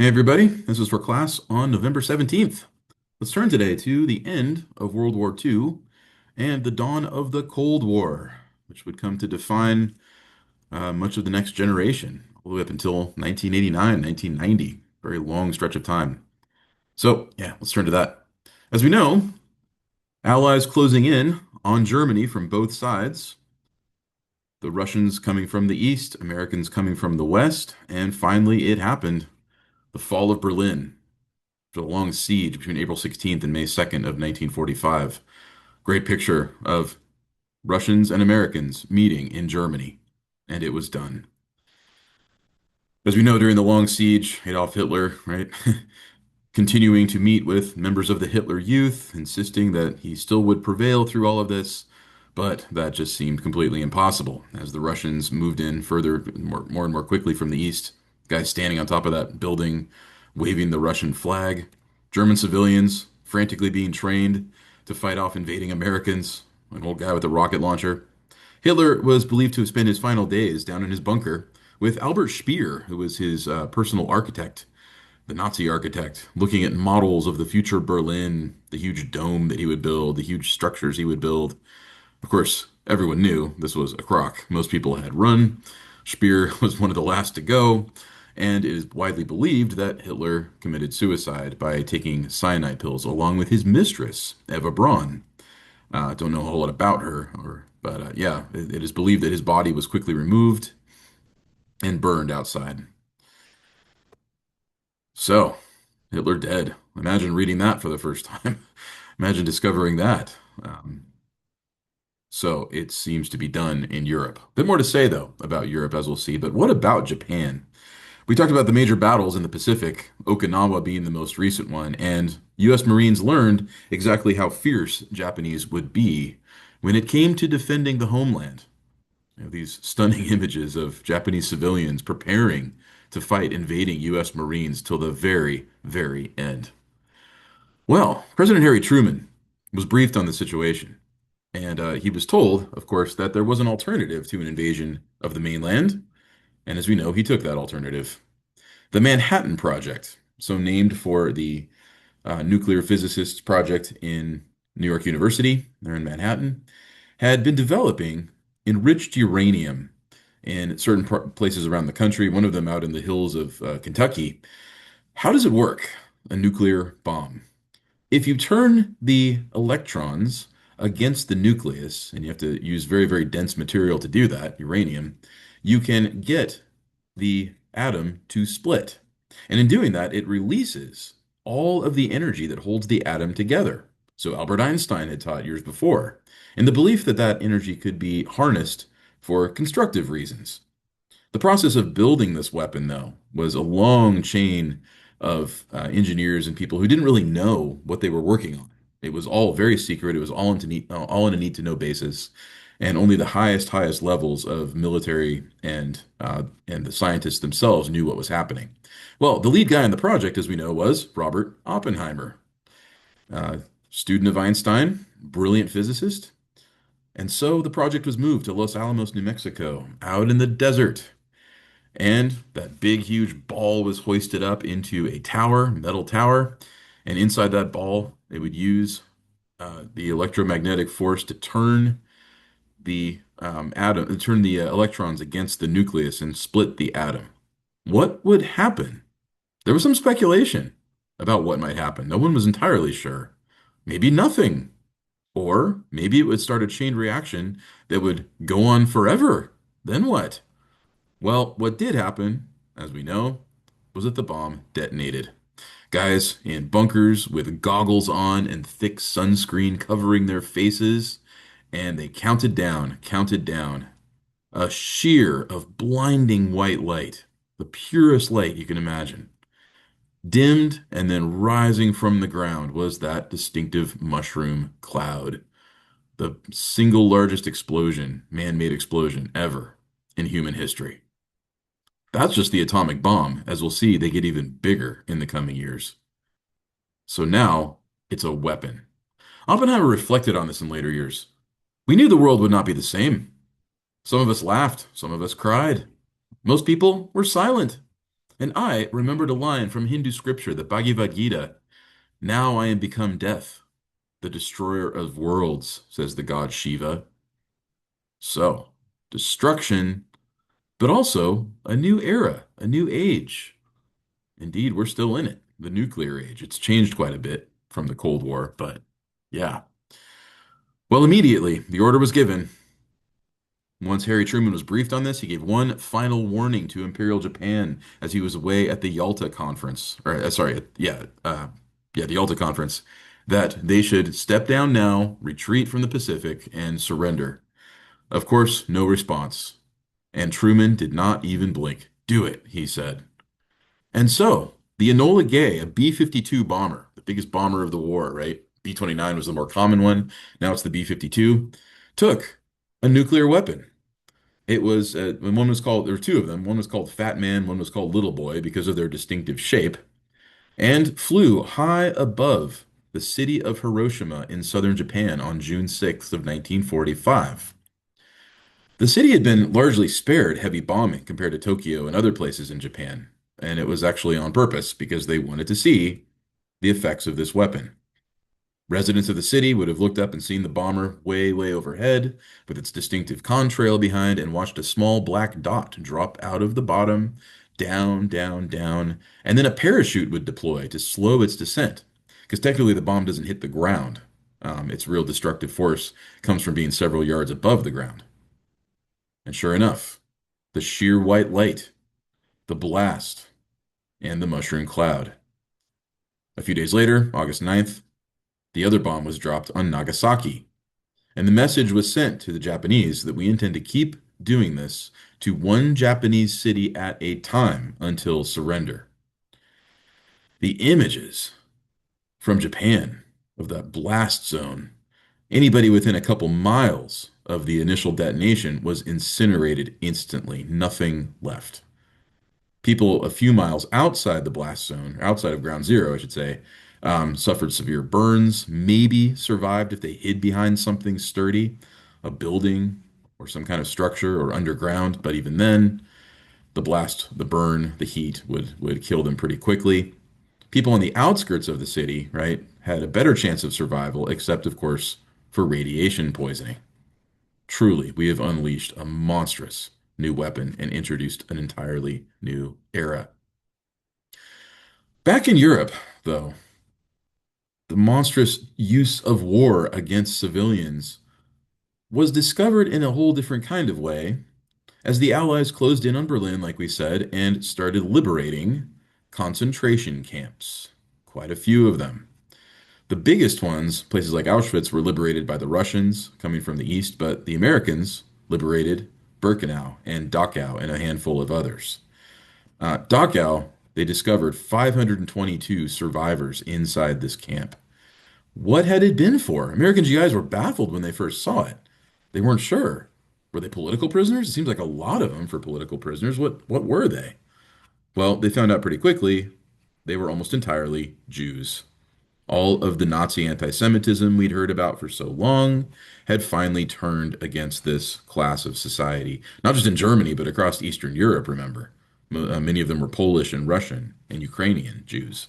Hey everybody, this is for class on November 17th. Let's turn today to the end of World War II and the dawn of the Cold War, which would come to define much of the next generation, all the way up until 1989, 1990. Very long stretch of time. So, yeah, let's turn to that. As we know, Allies closing in on Germany from both sides, the Russians coming from the east, Americans coming from the west, and finally it happened, the fall of Berlin. For the long siege between April 16th and May 2nd of 1945. Great picture of Russians and Americans meeting in Germany, and it was done. As we know, during the long siege, Adolf Hitler, right, continuing to meet with members of the Hitler Youth, insisting that he still would prevail through all of this, but that just seemed completely impossible as the Russians moved in further, more and more quickly from the east. Guys standing on top of that building, waving the Russian flag. German civilians frantically being trained to fight off invading Americans. An old guy with a rocket launcher. Hitler was believed to have spent his final days down in his bunker with Albert Speer, who was his personal architect, the Nazi architect, looking at models of the future Berlin, the huge dome that he would build, the huge structures he would build. Of course, everyone knew this was a crock. Most people had run. Speer was one of the last to go, and it is widely believed that Hitler committed suicide by taking cyanide pills along with his mistress, Eva Braun. Don't know a whole lot about her, but yeah, it is believed that his body was quickly removed and burned outside. So, Hitler dead. Imagine reading that for the first time. Imagine discovering that. So it seems to be done in Europe. A bit more to say, though, about Europe, as we'll see. But what about Japan? We talked about the major battles in the Pacific, Okinawa being the most recent one, and U.S. Marines learned exactly how fierce Japanese would be when it came to defending the homeland. These stunning images of Japanese civilians preparing to fight invading U.S. Marines till the very, very end. Well, President Harry Truman was briefed on the situation. And he was told, of course, that there was an alternative to an invasion of the mainland. And as we know, he took that alternative. The Manhattan Project, so named for the nuclear physicists project in New York University, there in Manhattan, had been developing enriched uranium in certain places around the country, one of them out in the hills of Kentucky. How does it work? A nuclear bomb. If you turn the electrons against the nucleus, and you have to use very, very dense material to do that, uranium, you can get the atom to split. And in doing that, it releases all of the energy that holds the atom together. So Albert Einstein had taught years before, in the belief that that energy could be harnessed for constructive reasons. The process of building this weapon, though, was a long chain of engineers and people who didn't really know what they were working on. It was all very secret. It was all in a need to know basis, and only the highest levels of military and the scientists themselves knew what was happening. Well, the lead guy in the project, as we know, was Robert Oppenheimer, uh, student of Einstein, brilliant physicist. And so the project was moved to Los Alamos, New Mexico, out in the desert. And that big, huge ball was hoisted up into a tower, metal tower. And inside that ball, they would use the electromagnetic force to turn the turn the electrons against the nucleus and split the atom. What would happen? There was some speculation about what might happen. No one was entirely sure. Maybe nothing. Or maybe it would start a chain reaction that would go on forever. Then what? Well, what did happen, as we know, was that the bomb detonated. Guys in bunkers with goggles on and thick sunscreen covering their faces, and they counted down. A sheer of blinding white light, the purest light you can imagine. Dimmed and then rising from the ground was that distinctive mushroom cloud, the single largest explosion, man-made explosion ever in human history. That's just the atomic bomb. As we'll see, they get even bigger in the coming years. So now it's a weapon. Oppenheimer reflected on this in later years. We knew the world would not be the same. Some of us laughed, some of us cried. Most people were silent. And I remembered a line from Hindu scripture, the Bhagavad Gita. Now I am become death, the destroyer of worlds, says the god Shiva. So, destruction, but also a new era, a new age. Indeed, we're still in it, the nuclear age. It's changed quite a bit from the Cold War, but yeah. Well, immediately, the order was given. Once Harry Truman was briefed on this, he gave one final warning to Imperial Japan as he was away at the Yalta Conference, or sorry, yeah, the Yalta Conference, that they should step down now, retreat from the Pacific, and surrender. Of course, no response. And Truman did not even blink. Do it, he said. And so, the Enola Gay, a B-52 bomber, the biggest bomber of the war, right? B-29 was the more common one. Now it's the B-52, took a nuclear weapon. It was, one was called, there were two of them. One was called Fat Man, one was called Little Boy because of their distinctive shape, and flew high above the city of Hiroshima in southern Japan on June 6th of 1945. The city had been largely spared heavy bombing compared to Tokyo and other places in Japan, and it was actually on purpose because they wanted to see the effects of this weapon. Residents of the city would have looked up and seen the bomber way, way overhead with its distinctive contrail behind and watched a small black dot drop out of the bottom, down, down, down, and then a parachute would deploy to slow its descent. Because technically the bomb doesn't hit the ground. Its real destructive force comes from being several yards above the ground. And sure enough, the sheer white light, the blast, and the mushroom cloud. A few days later, August 9th, the other bomb was dropped on Nagasaki. And the message was sent to the Japanese that we intend to keep doing this to one Japanese city at a time until surrender. The images from Japan of that blast zone, anybody within a couple miles of the initial detonation was incinerated instantly, nothing left. People a few miles outside the blast zone, outside of ground zero, I should say, suffered severe burns, maybe survived if they hid behind something sturdy, a building or some kind of structure or underground. But even then, the blast, the burn, the heat would kill them pretty quickly. People on the outskirts of the city, right, had a better chance of survival, except, of course, for radiation poisoning. Truly, we have unleashed a monstrous new weapon and introduced an entirely new era. Back in Europe, though, the monstrous use of war against civilians was discovered in a whole different kind of way as the Allies closed in on Berlin, like we said, and started liberating concentration camps. Quite a few of them. The biggest ones, places like Auschwitz, were liberated by the Russians coming from the east, but the Americans liberated Birkenau and Dachau and a handful of others. Dachau, they discovered 522 survivors inside this camp. What had it been for? American GIs were baffled when they first saw it. They weren't sure. Were they political prisoners? It seems like a lot of them for political prisoners. What were they? Well, they found out pretty quickly they were almost entirely Jews. All of the Nazi anti-Semitism we'd heard about for so long had finally turned against this class of society, not just in Germany, but across Eastern Europe, remember. Many of them were Polish and Russian and Ukrainian Jews.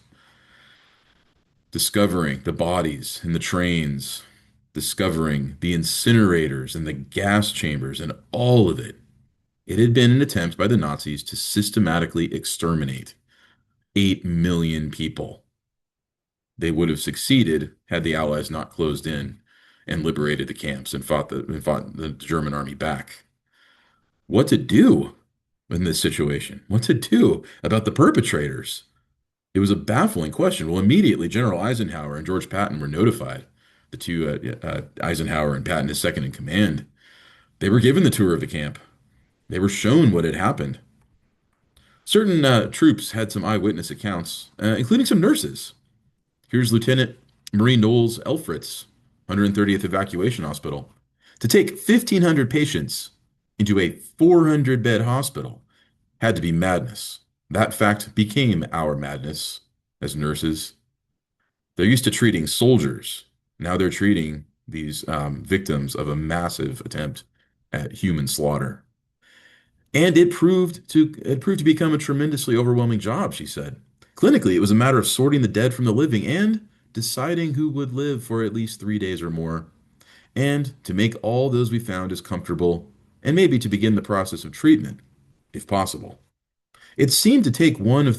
Discovering the bodies in the trains, discovering the incinerators and the gas chambers and all of it. It had been an attempt by the Nazis to systematically exterminate 8 million people. They would have succeeded had the Allies not closed in and liberated the camps and fought the German army back. What to do in this situation? What to do about the perpetrators? It was a baffling question. Well, immediately General Eisenhower and George Patton were notified. The two, Eisenhower and Patton, his second in command, they were given the tour of the camp. They were shown what had happened. Certain troops had some eyewitness accounts, including some nurses. Here's Lieutenant Marie Knowles Elfritz, 130th Evacuation Hospital, to take 1,500 patients into a 400-bed hospital had to be madness. That fact became our madness as nurses. They're used to treating soldiers. Now they're treating these victims of a massive attempt at human slaughter. And it proved to become a tremendously overwhelming job, she said. Clinically, it was a matter of sorting the dead from the living and deciding who would live for at least 3 days or more, and to make all those we found as comfortable, and maybe to begin the process of treatment, if possible. It seemed to take 1 to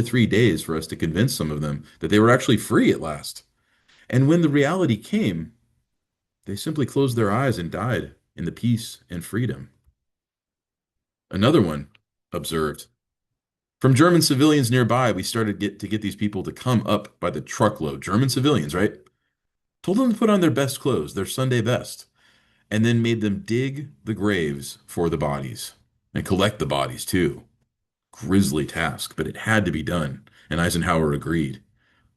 3 days for us to convince some of them that they were actually free at last. And when the reality came, they simply closed their eyes and died in the peace and freedom. Another one observed, from German civilians nearby, we started to get these people to come up by the truckload. German civilians, right? Told them to put on their best clothes, their Sunday best, and then made them dig the graves for the bodies and collect the bodies too. Grisly task, but it had to be done, and Eisenhower agreed.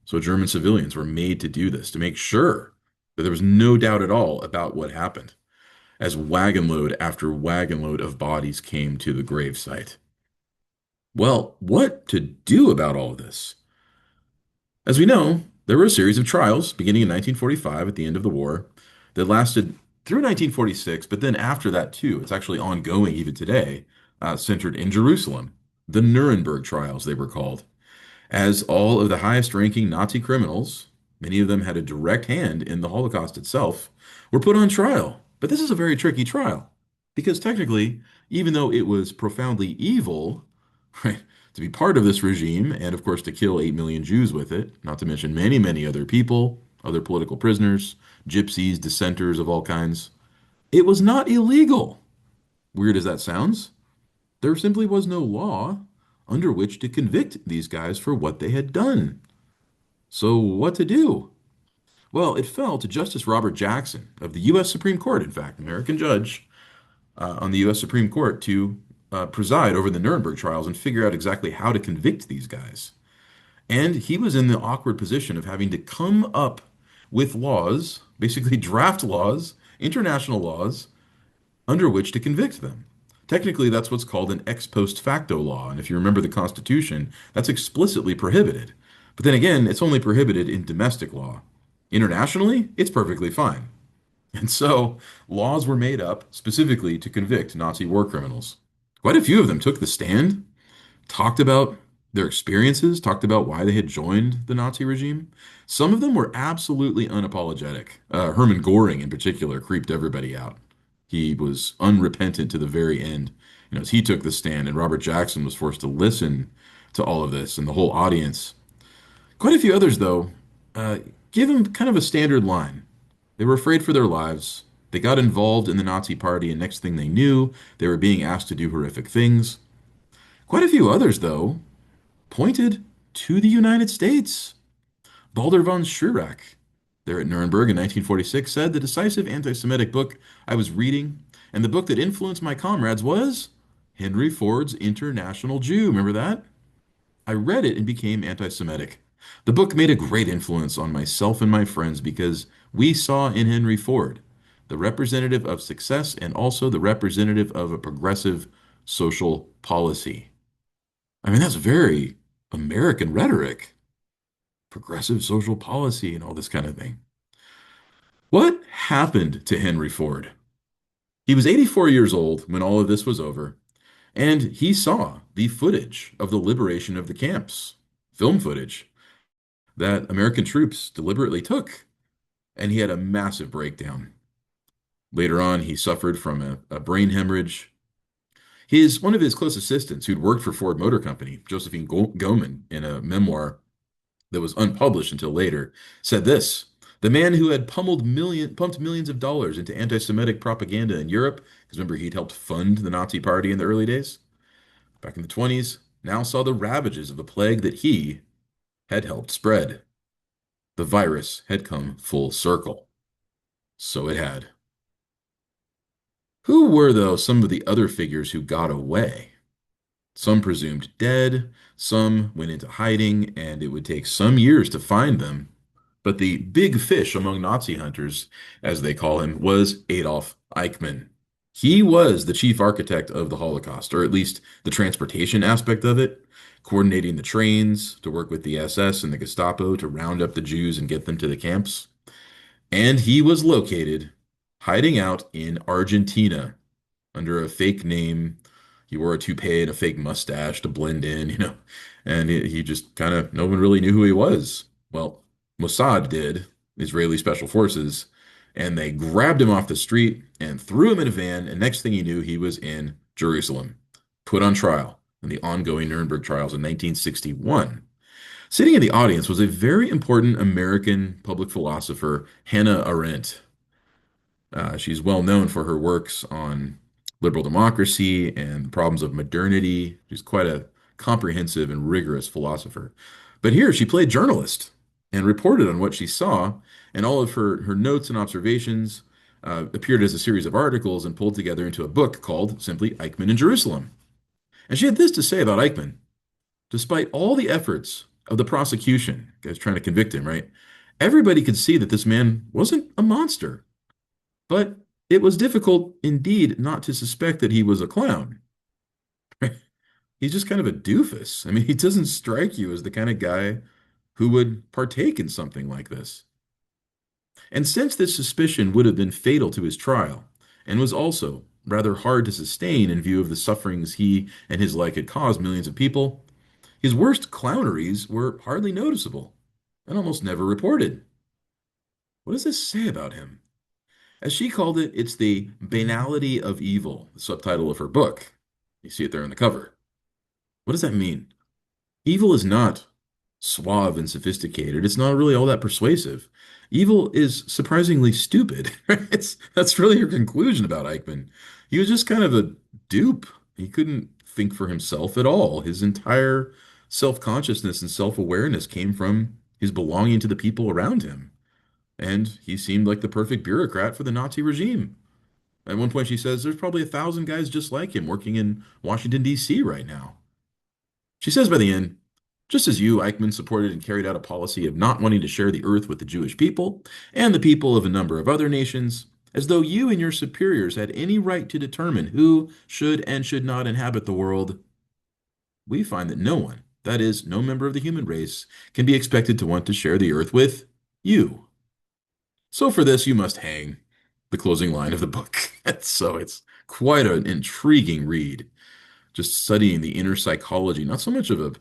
So German civilians were made to do this to make sure that there was no doubt at all about what happened as wagon load after wagon load of bodies came to the gravesite. Well, what to do about all of this? As we know, there were a series of trials beginning in 1945 at the end of the war that lasted through 1946, but then after that too, it's actually ongoing even today, centered in Jerusalem. The Nuremberg trials, they were called, as all of the highest ranking Nazi criminals, many of them had a direct hand in the Holocaust itself, were put on trial. But this is a very tricky trial because technically, even though it was profoundly evil, right, to be part of this regime and, of course, to kill 8 million Jews with it, not to mention many, many other people, other political prisoners, gypsies, dissenters of all kinds, it was not illegal. Weird as that sounds, there simply was no law under which to convict these guys for what they had done. So, what to do? Well, it fell to Justice Robert Jackson of the U.S. Supreme Court, in fact, American judge on the U.S. Supreme Court, to preside over the Nuremberg trials and figure out exactly how to convict these guys. And he was in the awkward position of having to come up with laws, basically draft laws, international laws, under which to convict them. Technically, that's what's called an ex post facto law. And if you remember the Constitution, that's explicitly prohibited. But then again, it's only prohibited in domestic law. Internationally, it's perfectly fine. And so laws were made up specifically to convict Nazi war criminals. Quite a few of them took the stand, talked about their experiences, talked about why they had joined the Nazi regime. Some of them were absolutely unapologetic. Hermann Goring, in particular, creeped everybody out. He was unrepentant to the very end. As he took the stand, and Robert Jackson was forced to listen to all of this and the whole audience. Quite a few others, though, uh, give him kind of a standard line. They were afraid for their lives. They got involved in the Nazi Party, and next thing they knew, they were being asked to do horrific things. Quite a few others, though, pointed to the United States. Baldur von Schirach, there at Nuremberg in 1946, said the decisive anti Semitic book I was reading and the book that influenced my comrades was Henry Ford's International Jew. Remember that? I read it and became anti Semitic. The book made a great influence on myself and my friends because we saw in Henry Ford the representative of success and also the representative of a progressive social policy. I mean, that's very American rhetoric, progressive social policy, and all this kind of thing. What happened to Henry Ford? He was 84 years old when all of this was over, and he saw the footage of the liberation of the camps, film footage that American troops deliberately took, and he had a massive breakdown. Later on, he suffered from a brain hemorrhage. One of his close assistants, who'd worked for Ford Motor Company, Josephine Goman, in a memoir that was unpublished until later, said this: the man who had pumped millions of dollars into anti-Semitic propaganda in Europe, because remember he'd helped fund the Nazi Party in the early days, back in the 20s, now saw the ravages of a plague that he had helped spread. The virus had come full circle. So it had. Who were, though, some of the other figures who got away? Some presumed dead, some went into hiding, and it would take some years to find them. But the big fish among Nazi hunters, as they call him, was Adolf Eichmann. He was the chief architect of the Holocaust, or at least the transportation aspect of it, coordinating the trains to work with the SS and the Gestapo to round up the Jews and get them to the camps. And he was located hiding out in Argentina under a fake name. He wore a toupee and a fake mustache to blend in, and he just kind of, no one really knew who he was. Well, Mossad did, Israeli Special Forces, and they grabbed him off the street and threw him in a van. And next thing he knew, he was in Jerusalem, put on trial in the ongoing Nuremberg trials in 1961. Sitting in the audience was a very important American public philosopher, Hannah Arendt. She's well known for her works on liberal democracy and the problems of modernity. She's quite a comprehensive and rigorous philosopher. But here she played journalist and reported on what she saw, and all of her notes and observations appeared as a series of articles and pulled together into a book called simply Eichmann in Jerusalem. And she had this to say about Eichmann. Despite all the efforts of the prosecution, guys trying to convict him, right? Everybody could see that this man wasn't a monster. But it was difficult indeed not to suspect that he was a clown. He's just kind of a doofus. I mean, he doesn't strike you as the kind of guy who would partake in something like this. And since this suspicion would have been fatal to his trial, and was also rather hard to sustain in view of the sufferings he and his like had caused millions of people, his worst clowneries were hardly noticeable and almost never reported. What does this say about him? As she called it, it's the banality of evil, the subtitle of her book. You see it there on the cover. What does that mean? Evil is not suave and sophisticated. It's not really all that persuasive. Evil is surprisingly stupid. That's really her conclusion about Eichmann. He was just kind of a dupe. He couldn't think for himself at all. His entire self-consciousness and self-awareness came from his belonging to the people around him. And he seemed like the perfect bureaucrat for the Nazi regime. At one point, she says there's probably 1,000 guys just like him working in Washington, D.C. right now. She says by the end, just as you, Eichmann, supported and carried out a policy of not wanting to share the earth with the Jewish people and the people of a number of other nations, as though you and your superiors had any right to determine who should and should not inhabit the world, we find that no one, that is, no member of the human race, can be expected to want to share the earth with you. So for this, you must hang, the closing line of the book. So it's quite an intriguing read, just studying the inner psychology, not so much of a,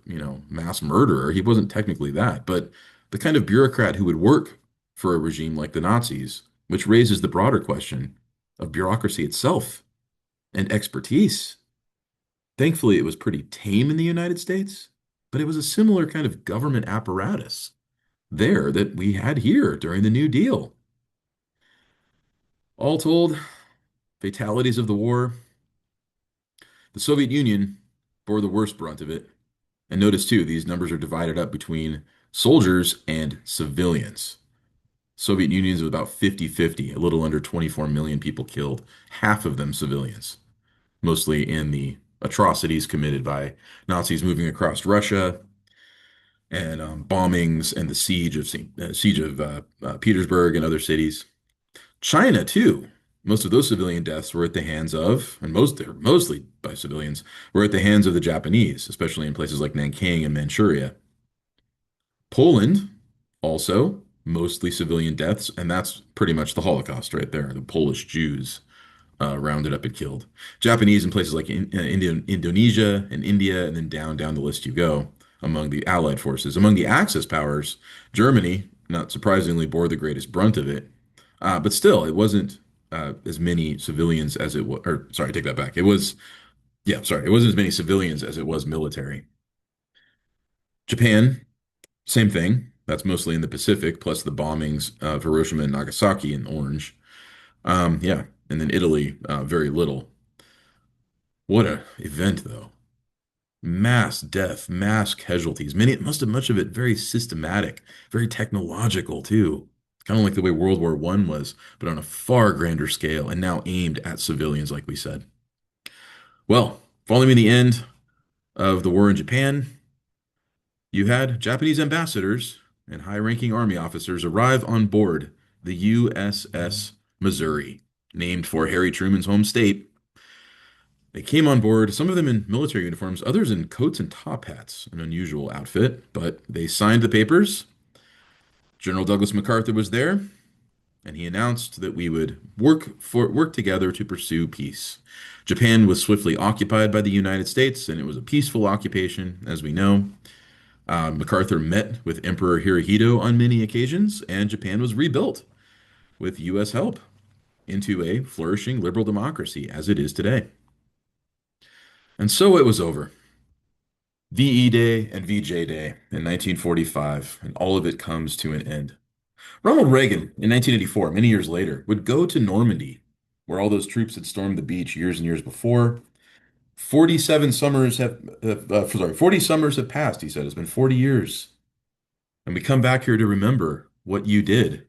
mass murderer. He wasn't technically that, but the kind of bureaucrat who would work for a regime like the Nazis, which raises the broader question of bureaucracy itself and expertise. Thankfully, it was pretty tame in the United States, but it was a similar kind of government apparatus there that we had here during the New Deal. All told, fatalities of the war, the Soviet Union bore the worst brunt of it. And notice too, these numbers are divided up between soldiers and civilians. Soviet Union is about 50-50, a little under 24 million people killed, half of them civilians, mostly in the atrocities committed by Nazis moving across Russia and bombings and the siege of Petersburg and other cities. China, too. Most of those civilian deaths were at the hands of, and they're mostly by civilians, were at the hands of the Japanese, especially in places like Nanking and Manchuria. Poland, also, mostly civilian deaths, and that's pretty much the Holocaust right there. The Polish Jews rounded up and killed. Japanese in places like Indonesia and India, and then down the list you go among the Allied forces. Among the Axis powers, Germany, not surprisingly, bore the greatest brunt of it. But still, it wasn't as many civilians as it was. Or sorry, I take that back. It wasn't as many civilians as it was military. Japan, same thing. That's mostly in the Pacific, plus the bombings of Hiroshima and Nagasaki in orange. Yeah, and then Italy, very little. What a event, though. Mass death, mass casualties. Much of it very systematic, very technological too. Kind of like the way World War I was, but on a far grander scale and now aimed at civilians, like we said. Well, following the end of the war in Japan, you had Japanese ambassadors and high-ranking army officers arrive on board the USS Missouri, named for Harry Truman's home state. They came on board, some of them in military uniforms, others in coats and top hats, an unusual outfit, but they signed the papers. General Douglas MacArthur was there, and he announced that we would work together to pursue peace. Japan was swiftly occupied by the United States, and it was a peaceful occupation, as we know. MacArthur met with Emperor Hirohito on many occasions, and Japan was rebuilt with U.S. help into a flourishing liberal democracy as it is today. And so it was over. VE Day and VJ Day in 1945, and all of it comes to an end. Ronald Reagan, in 1984, many years later, would go to Normandy, where all those troops had stormed the beach years and years before. 47 summers have, 40 summers have passed, he said. It's been 40 years. And we come back here to remember what you did.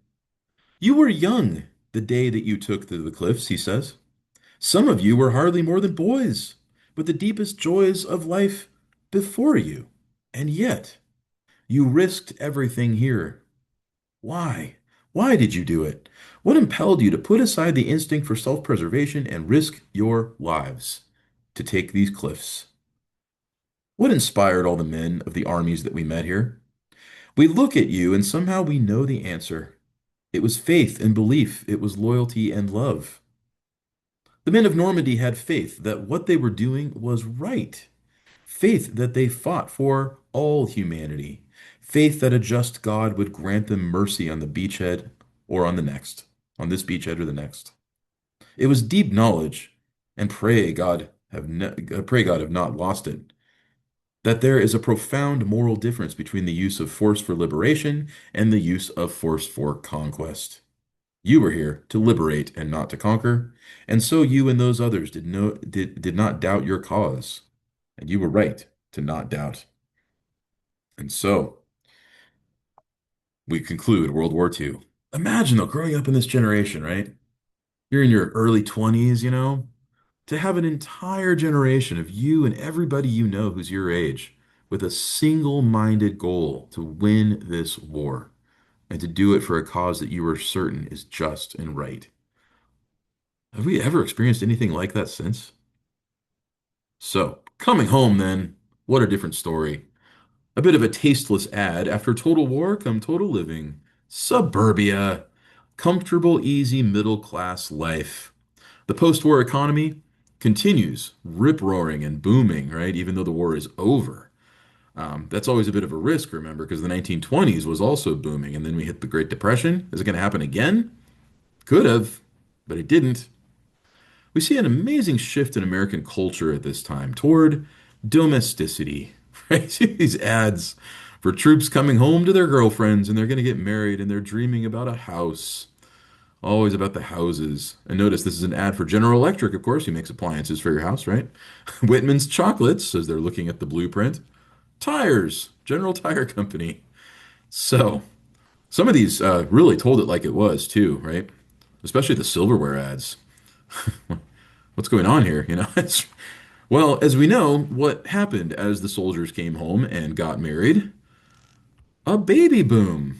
You were young the day that you took to the cliffs, he says. Some of you were hardly more than boys, with the deepest joys of life before you. And yet, you risked everything here. Why? Why did you do it? What impelled you to put aside the instinct for self-preservation and risk your lives to take these cliffs? What inspired all the men of the armies that we met here? We look at you and somehow we know the answer. It was faith and belief. It was loyalty and love. The men of Normandy had faith that what they were doing was right. Faith that they fought for all humanity. Faith that a just God would grant them mercy on the beachhead or on the next, on this beachhead or the next. It was deep knowledge, and pray God have not lost it, that there is a profound moral difference between the use of force for liberation and the use of force for conquest. You were here to liberate and not to conquer, and so you and those others did not doubt your cause, and you were right to not doubt. And so we conclude World War II. Imagine though, growing up in this generation, right? You're in your early 20s, to have an entire generation of you and everybody you know who's your age with a single-minded goal to win this war and to do it for a cause that you are certain is just and right. Have we ever experienced anything like that since? So, coming home then, what a different story. A bit of a tasteless ad. After total war come total living. Suburbia. Comfortable, easy, middle class life. The post war economy continues rip roaring and booming, right? Even though the war is over. That's always a bit of a risk, remember, because the 1920s was also booming. And then we hit the Great Depression. Is it going to happen again? Could have, but it didn't. We see an amazing shift in American culture at this time toward domesticity, right? These ads for troops coming home to their girlfriends and they're going to get married and they're dreaming about a house. Always about the houses. And notice this is an ad for General Electric, of course, who makes appliances for your house, right? Whitman's Chocolates, as they're looking at the blueprint. Tires, General Tire Company. So, some of these really told it like it was, too, right? Especially the silverware ads. What's going on here? Well, as we know, what happened as the soldiers came home and got married? A baby boom,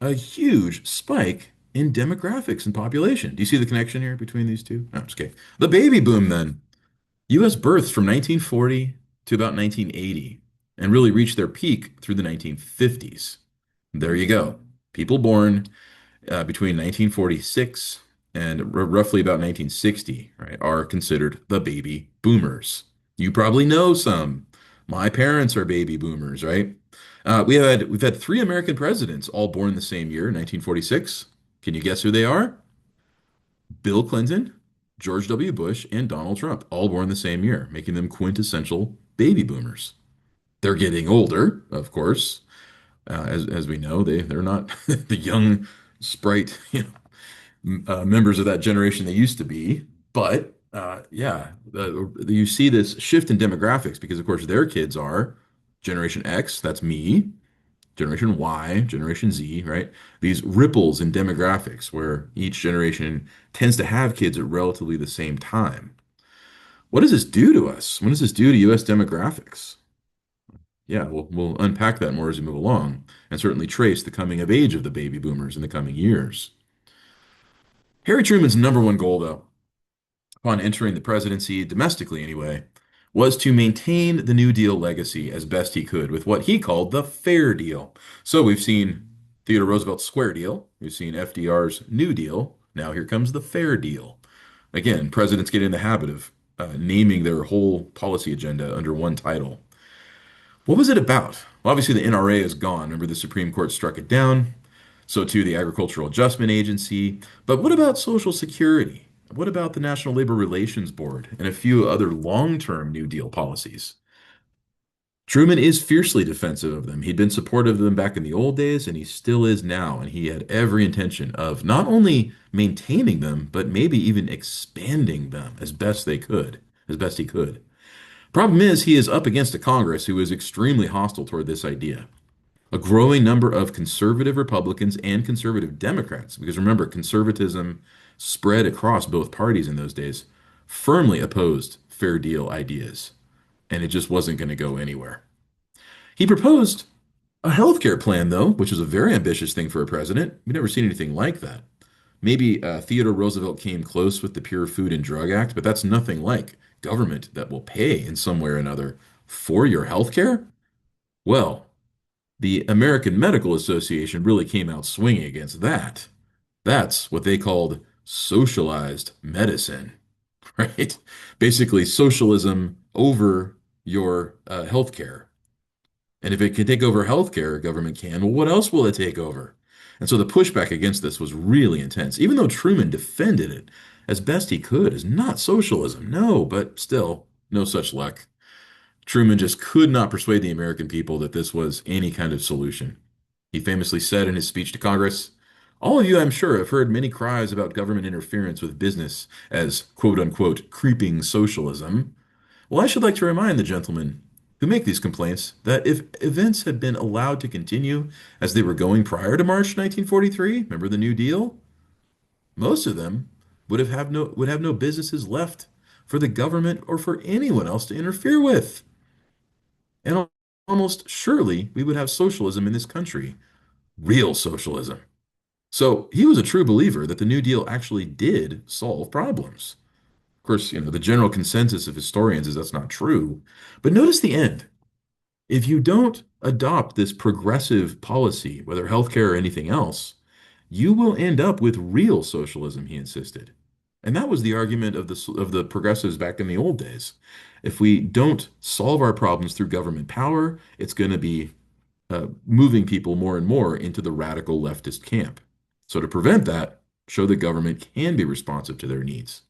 a huge spike in demographics and population. Do you see the connection here between these two? No, I'm just kidding. The baby boom, then. U.S. births from 1940 to about 1980 and really reached their peak through the 1950s. There you go. People born between 1946 and roughly about 1960, right, are considered the baby boomers. You probably know some. My parents are baby boomers, right? We've had three American presidents all born the same year, 1946. Can you guess who they are? Bill Clinton, George W. Bush, and Donald Trump, all born the same year, making them quintessential baby boomers. They're getting older, of course. As we know, they're not the young sprite, members of that generation they used to be. But yeah, you see this shift in demographics because, of course, their kids are Generation X, that's me, Generation Y, Generation Z, right? These ripples in demographics where each generation tends to have kids at relatively the same time. What does this do to us? What does this do to U.S. demographics? Yeah, we'll unpack that more as we move along and certainly trace the coming of age of the baby boomers in the coming years. Harry Truman's number one goal, though, upon entering the presidency, domestically anyway, was to maintain the New Deal legacy as best he could with what he called the Fair Deal. So we've seen Theodore Roosevelt's Square Deal. We've seen FDR's New Deal. Now here comes the Fair Deal. Again, presidents get in the habit of naming their whole policy agenda under one title. What was it about? Well, obviously, the NRA is gone. Remember, the Supreme Court struck it down. So too the Agricultural Adjustment Agency. But what about Social Security? What about the National Labor Relations Board and a few other long-term New Deal policies? Truman is fiercely defensive of them. He'd been supportive of them back in the old days, and he still is now. And he had every intention of not only maintaining them, but maybe even expanding them as best they could, as best he could. Problem is, he is up against a Congress who is extremely hostile toward this idea. A growing number of conservative Republicans and conservative Democrats, because remember, conservatism spread across both parties in those days, firmly opposed fair deal ideas, and it just wasn't going to go anywhere. He proposed a healthcare plan, though, which was a very ambitious thing for a president. We've never seen anything like that. Maybe Theodore Roosevelt came close with the Pure Food and Drug Act, but that's nothing like government that will pay in some way or another for your healthcare. Well, the American Medical Association really came out swinging against that. That's what they called socialized medicine, right? Basically, socialism over your healthcare. And if it can take over healthcare, government can, well, what else will it take over? And so the pushback against this was really intense, even though Truman defended it as best he could as not socialism. No, but still, no such luck. Truman just could not persuade the American people that this was any kind of solution. He famously said in his speech to Congress, "All of you, I'm sure, have heard many cries about government interference with business as quote unquote creeping socialism. Well, I should like to remind the gentlemen who make these complaints that if events had been allowed to continue as they were going prior to March 1943, remember the New Deal? Most of them would have no businesses left for the government or for anyone else to interfere with. And almost surely we would have socialism in this country, real socialism." So he was a true believer that the New Deal actually did solve problems. Of course, the general consensus of historians is that's not true. But notice the end. If you don't adopt this progressive policy, whether healthcare or anything else, you will end up with real socialism, he insisted. And that was the argument of the progressives back in the old days. If we don't solve our problems through government power, it's going to be moving people more and more into the radical leftist camp. So to prevent that, show that government can be responsive to their needs.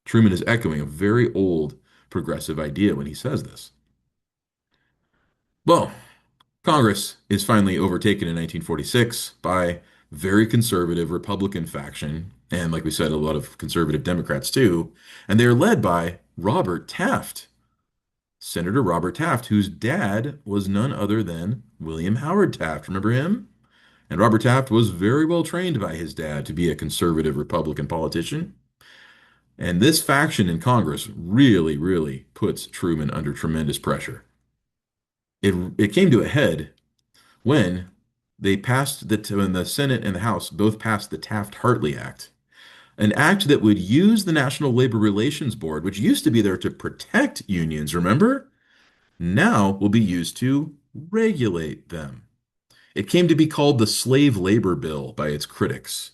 Truman is echoing a very old progressive idea when he says this. Well, Congress is finally overtaken in 1946 by very conservative Republican faction, and like we said, a lot of conservative Democrats too, and they're led by Robert Taft, Senator Robert Taft, whose dad was none other than William Howard Taft. Remember him? And Robert Taft was very well trained by his dad to be a conservative Republican politician. And this faction in Congress really, really puts Truman under tremendous pressure. It came to a head when when the Senate and the House both passed the Taft-Hartley Act, an act that would use the National Labor Relations Board, which used to be there to protect unions, remember? Now will be used to regulate them. It came to be called the Slave Labor Bill by its critics,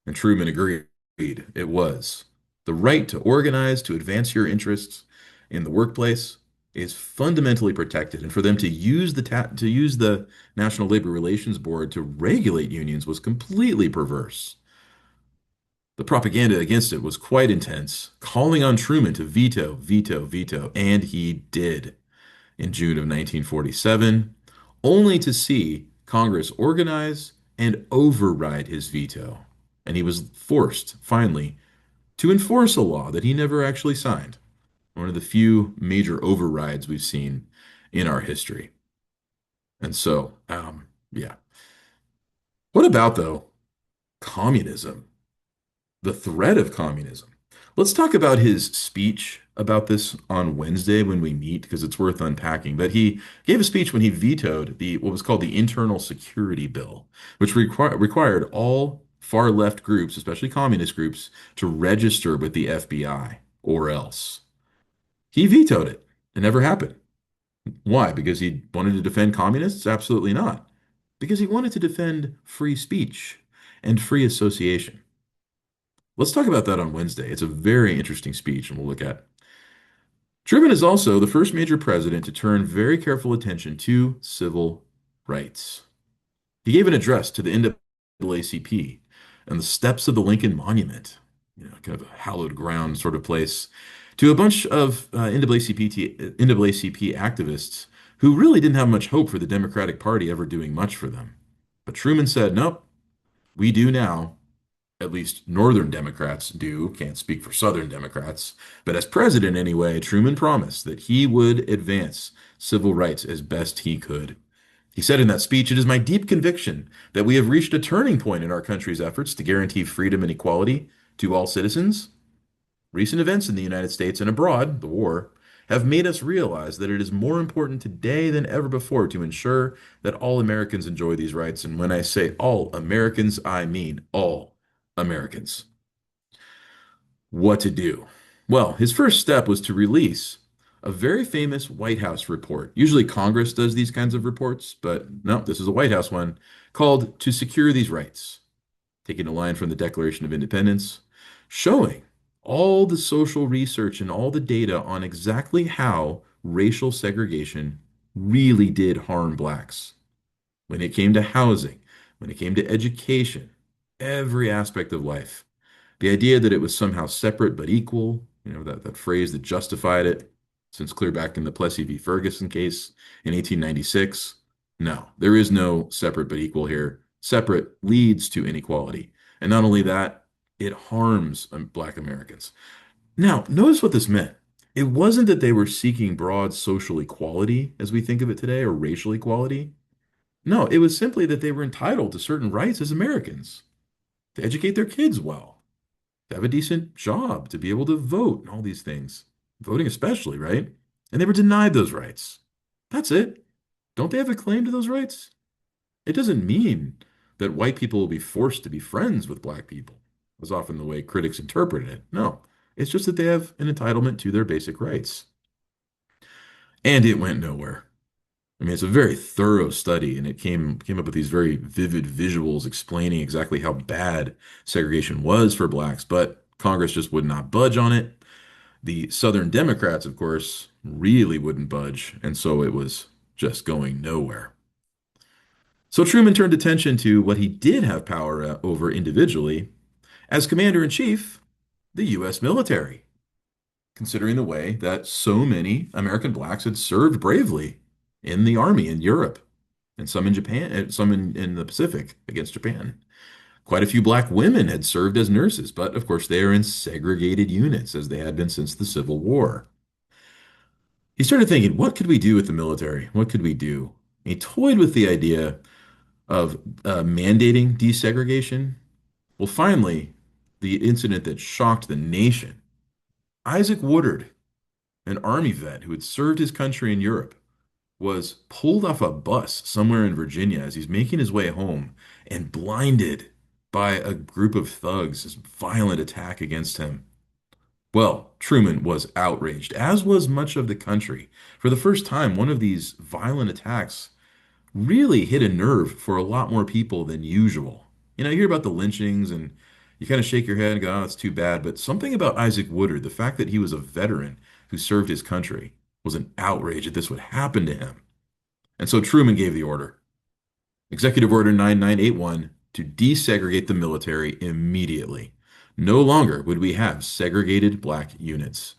and Truman agreed it was. The right to organize, to advance your interests in the workplace is fundamentally protected, and for them to use the National Labor Relations Board to regulate unions was completely perverse. The propaganda against it was quite intense, calling on Truman to veto, veto, veto, and he did in June of 1947, only to see Congress organize and override his veto. And he was forced, finally, to enforce a law that he never actually signed. One of the few major overrides we've seen in our history. And so, yeah. What about, though, communism? The threat of communism. Let's talk about his speech about this on Wednesday when we meet, because it's worth unpacking. But he gave a speech when he vetoed what was called the Internal Security Bill, which required all far left groups, especially communist groups, to register with the FBI or else. He vetoed it. It never happened. Why? Because he wanted to defend communists? Absolutely not. because he wanted to defend free speech and free association. Let's talk about that on Wednesday. It's a very interesting speech, and we'll look at. Truman is also the first major president to turn very careful attention to civil rights. He gave an address to the NAACP on the steps of the Lincoln Monument, kind of a hallowed ground sort of place, to a bunch of NAACP activists who really didn't have much hope for the Democratic Party ever doing much for them. But Truman said, nope, we do now. At least Northern Democrats do. Can't speak for Southern Democrats. But as president, anyway, Truman promised that he would advance civil rights as best he could. He said in that speech, "It is my deep conviction that we have reached a turning point in our country's efforts to guarantee freedom and equality to all citizens. Recent events in the United States and abroad, the war, have made us realize that it is more important today than ever before to ensure that all Americans enjoy these rights." And when I say all Americans, I mean all Americans. What to do? Well, his first step was to release a very famous White House report. Usually Congress does these kinds of reports, but no, this is a White House one called To Secure These Rights, taking a line from the Declaration of Independence, showing all the social research and all the data on exactly how racial segregation really did harm blacks when it came to housing, when it came to education, every aspect of life. The idea that it was somehow separate but equal, that phrase that justified it since clear back in the Plessy v. Ferguson case in 1896. No, there is no separate but equal here. Separate leads to inequality. And not only that, it harms Black Americans. Now, notice what this meant. It wasn't that they were seeking broad social equality as we think of it today or racial equality. No, it was simply that they were entitled to certain rights as Americans, to educate their kids well, to have a decent job, to be able to vote, and all these things. Voting especially, right? And they were denied those rights. That's it. Don't they have a claim to those rights? It doesn't mean that white people will be forced to be friends with black people, was often the way critics interpreted it. No, it's just that they have an entitlement to their basic rights. And it went nowhere. I mean, it's a very thorough study, and it came up with these very vivid visuals explaining exactly how bad segregation was for blacks, but Congress just would not budge on it. The Southern Democrats, of course, really wouldn't budge, and so it was just going nowhere. So Truman turned attention to what he did have power over individually as commander in chief, the U.S. military, considering the way that so many American blacks had served bravely in the army in Europe, and some in Japan, and some in the Pacific against Japan. Quite a few black women had served as nurses, but of course they are in segregated units as they had been since the Civil War. He started thinking, what could we do with the military? What could we do? He toyed with the idea of mandating desegregation. Well, finally, the incident that shocked the nation. Isaac Woodard, an army vet who had served his country in Europe, was pulled off a bus somewhere in Virginia as he's making his way home and blinded by a group of thugs, this violent attack against him. Well, Truman was outraged, as was much of the country. For the first time, one of these violent attacks really hit a nerve for a lot more people than usual. You hear about the lynchings and you kind of shake your head and go, oh, it's too bad. But something about Isaac Woodard, the fact that he was a veteran who served his country, was an outrage that this would happen to him. And so Truman gave the order, Executive Order 9981, to desegregate the military immediately. No longer would we have segregated black units.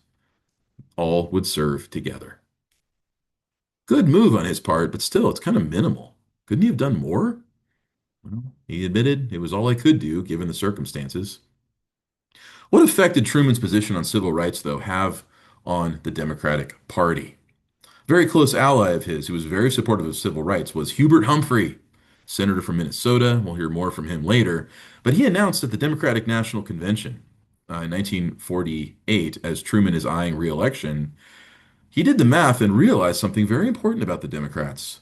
All would serve together. Good move on his part, but still, it's kind of minimal. Couldn't he have done more? Well, he admitted it was all I could do given the circumstances. What effect did Truman's position on civil rights, though, have on the Democratic Party? Very close ally of his, who was very supportive of civil rights, was Hubert Humphrey, senator from Minnesota. We'll hear more from him later. But he announced at the Democratic National Convention in 1948, as Truman is eyeing re-election, he did the math and realized something very important about the Democrats.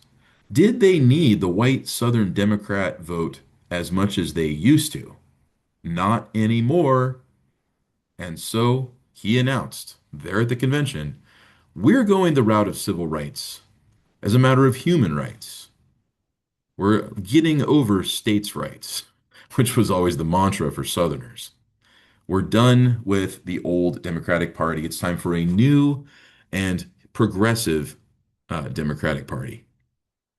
Did they need the white Southern Democrat vote as much as they used to? Not anymore. And so he announced there at the convention, we're going the route of civil rights as a matter of human rights. We're getting over states' rights, which was always the mantra for Southerners. We're done with the old Democratic Party. It's time for a new and progressive Democratic Party.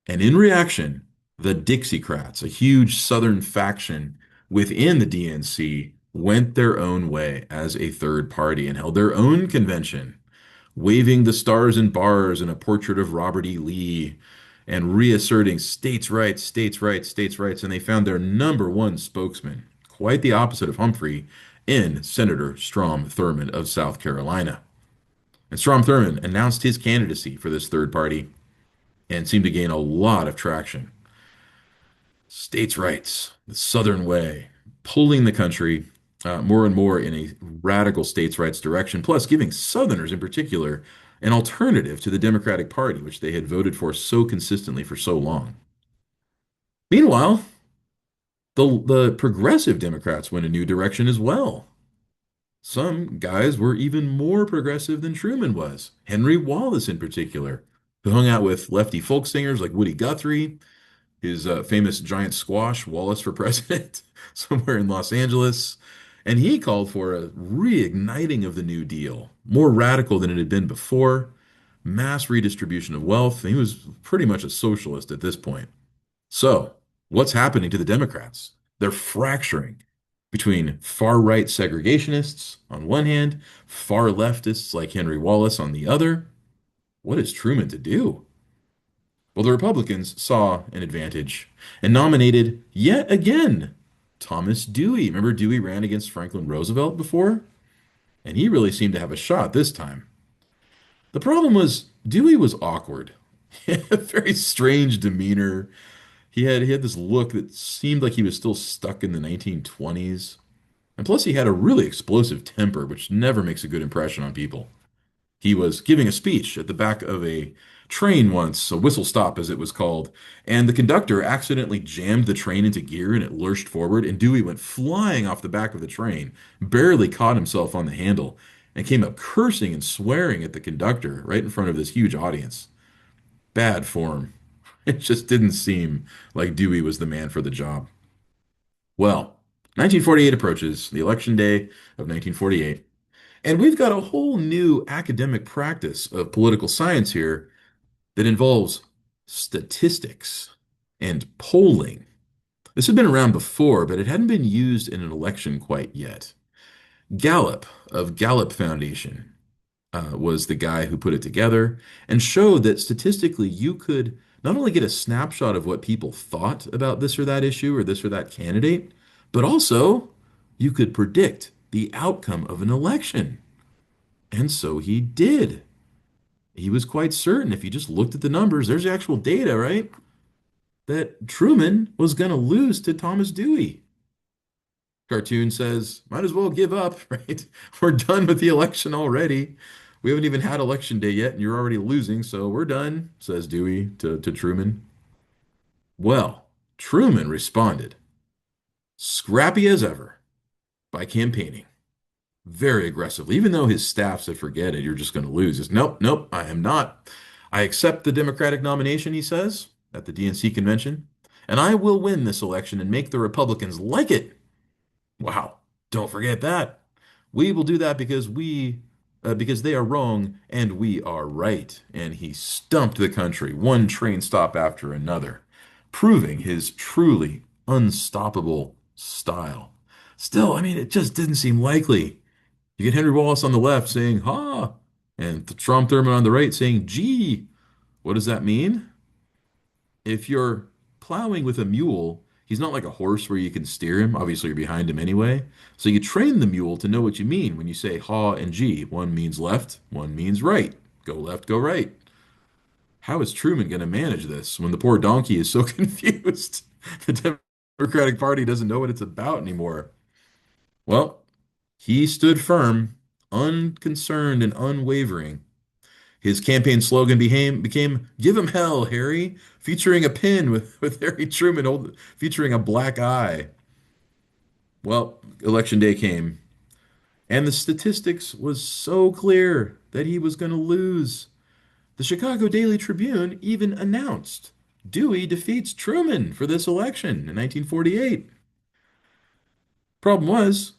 And in reaction, the Dixiecrats, a huge Southern faction within the DNC, went their own way as a third party and held their own convention, waving the stars and bars and a portrait of Robert E. Lee and reasserting states' rights, states' rights, states' rights. And they found their number one spokesman, quite the opposite of Humphrey, in Senator Strom Thurmond of South Carolina. And Strom Thurmond announced his candidacy for this third party and seemed to gain a lot of traction. States' rights, the Southern way, pulling the country more and more in a radical states' rights direction, plus giving Southerners in particular an alternative to the Democratic Party, which they had voted for so consistently for so long. Meanwhile, the progressive Democrats went a new direction as well. Some guys were even more progressive than Truman was. Henry Wallace, in particular, who hung out with lefty folk singers like Woody Guthrie, his famous giant squash, Wallace for President, somewhere in Los Angeles. And he called for a reigniting of the New Deal, more radical than it had been before, mass redistribution of wealth. He was pretty much a socialist at this point. So, what's happening to the Democrats? They're fracturing between far right segregationists on one hand, far leftists like Henry Wallace on the other. What is Truman to do? Well, the Republicans saw an advantage and nominated yet again Thomas Dewey. Remember, Dewey ran against Franklin Roosevelt before? And he really seemed to have a shot this time. The problem was Dewey was awkward. He had a very strange demeanor. He had this look that seemed like he was still stuck in the 1920s. And plus, he had a really explosive temper, which never makes a good impression on people. He was giving a speech at the back of a train once, a whistle stop as it was called, and the conductor accidentally jammed the train into gear and it lurched forward, and Dewey went flying off the back of the train, barely caught himself on the handle, and came up cursing and swearing at the conductor right in front of this huge audience. Bad form. It just didn't seem like Dewey was the man for the job. Well, 1948 approaches, the election day of 1948. And we've got a whole new academic practice of political science here that involves statistics and polling. This had been around before, but it hadn't been used in an election quite yet. Gallup of Gallup Foundation was the guy who put it together and showed that statistically you could not only get a snapshot of what people thought about this or that issue or this or that candidate, but also you could predict the outcome of an election. And so he did. He was quite certain, if you just looked at the numbers, there's the actual data, right? That Truman was going to lose to Thomas Dewey. Cartoon says, might as well give up, right? We're done with the election already. We haven't even had election day yet, and you're already losing, so we're done, says Dewey to Truman. Well, Truman responded, scrappy as ever, by campaigning very aggressively, even though his staff said, forget it, you're just going to lose. He's, nope, nope, I am not. I accept the Democratic nomination, he says, at the DNC convention, and I will win this election and make the Republicans like it. Wow, don't forget that. We will do that because they are wrong and we are right. And he stumped the country, one train stop after another, proving his truly unstoppable style. Still, I mean, it just didn't seem likely. You get Henry Wallace on the left saying, ha, and Strom Thurmond on the right saying, gee. What does that mean? If you're plowing with a mule, he's not like a horse where you can steer him. Obviously, you're behind him anyway. So you train the mule to know what you mean when you say ha and gee. One means left, one means right. Go left, go right. How is Truman going to manage this when the poor donkey is so confused? The Democratic Party doesn't know what it's about anymore. Well, he stood firm, unconcerned, and unwavering. His campaign slogan became "Give him hell, Harry," featuring a pin with Harry Truman featuring a black eye. Well, election day came, and the statistics was so clear that he was going to lose. The Chicago Daily Tribune even announced Dewey defeats Truman for this election in 1948. Problem was,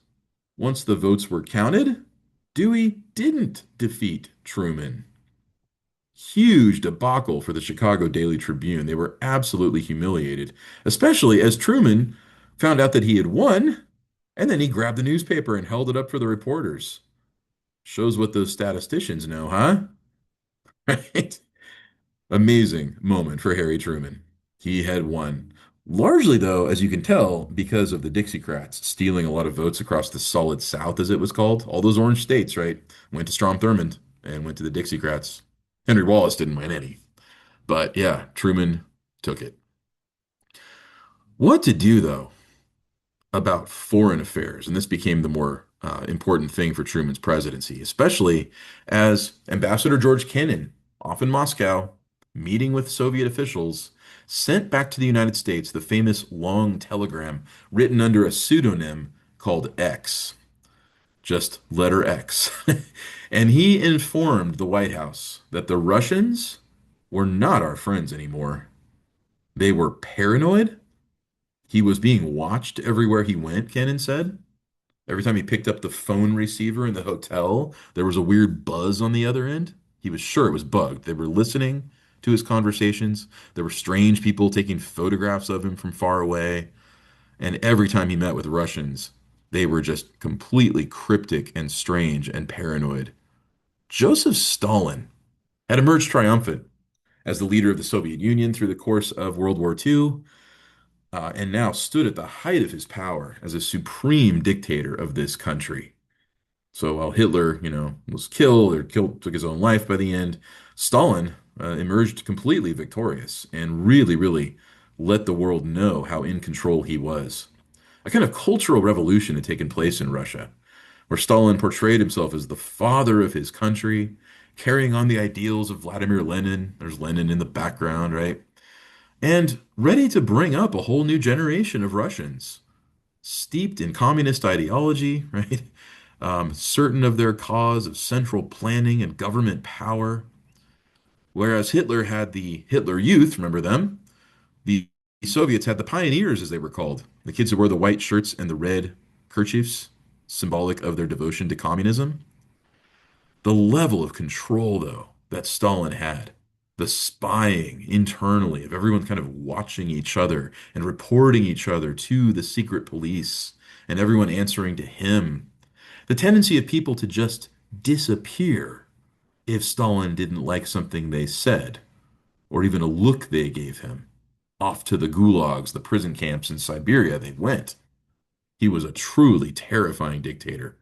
once the votes were counted, Dewey didn't defeat Truman. Huge debacle for the Chicago Daily Tribune. They were absolutely humiliated, especially as Truman found out that he had won, and then he grabbed the newspaper and held it up for the reporters. Shows what those statisticians know, huh? Right? Amazing moment for Harry Truman. He had won. Largely, though, as you can tell, because of the Dixiecrats stealing a lot of votes across the Solid South, as it was called. All those orange states, right? Went to Strom Thurmond and went to the Dixiecrats. Henry Wallace didn't win any. But yeah, Truman took it. What to do, though, about foreign affairs? And this became the more important thing for Truman's presidency, especially as Ambassador George Kennan, off in Moscow, meeting with Soviet officials, sent back to the United States the famous long telegram written under a pseudonym called X, just letter X. And he informed the White House that the Russians were not our friends anymore. They were paranoid. He was being watched everywhere he went, Kennan said. Every time he picked up the phone receiver in the hotel, there was a weird buzz on the other end. He was sure it was bugged. They were listening to his conversations. There were strange people taking photographs of him from far away. And every time he met with Russians, they were just completely cryptic and strange and paranoid. Joseph Stalin had emerged triumphant as the leader of the Soviet Union through the course of World War II, and now stood at the height of his power as a supreme dictator of this country. So while Hitler, was killed or took his own life by the end, Stalin emerged completely victorious and really, really let the world know how in control he was. A kind of cultural revolution had taken place in Russia, where Stalin portrayed himself as the father of his country, carrying on the ideals of Vladimir Lenin. There's Lenin in the background, right? And ready to bring up a whole new generation of Russians steeped in communist ideology, right? Certain of their cause of central planning and government power. Whereas Hitler had the Hitler Youth, remember them? The Soviets had the pioneers, as they were called, the kids who wore the white shirts and the red kerchiefs, symbolic of their devotion to communism. The level of control, though, that Stalin had, the spying internally of everyone kind of watching each other and reporting each other to the secret police and everyone answering to him, the tendency of people to just disappear if Stalin didn't like something they said or even a look they gave him. Off to the gulags, the prison camps in Siberia, they went. He was a truly terrifying dictator,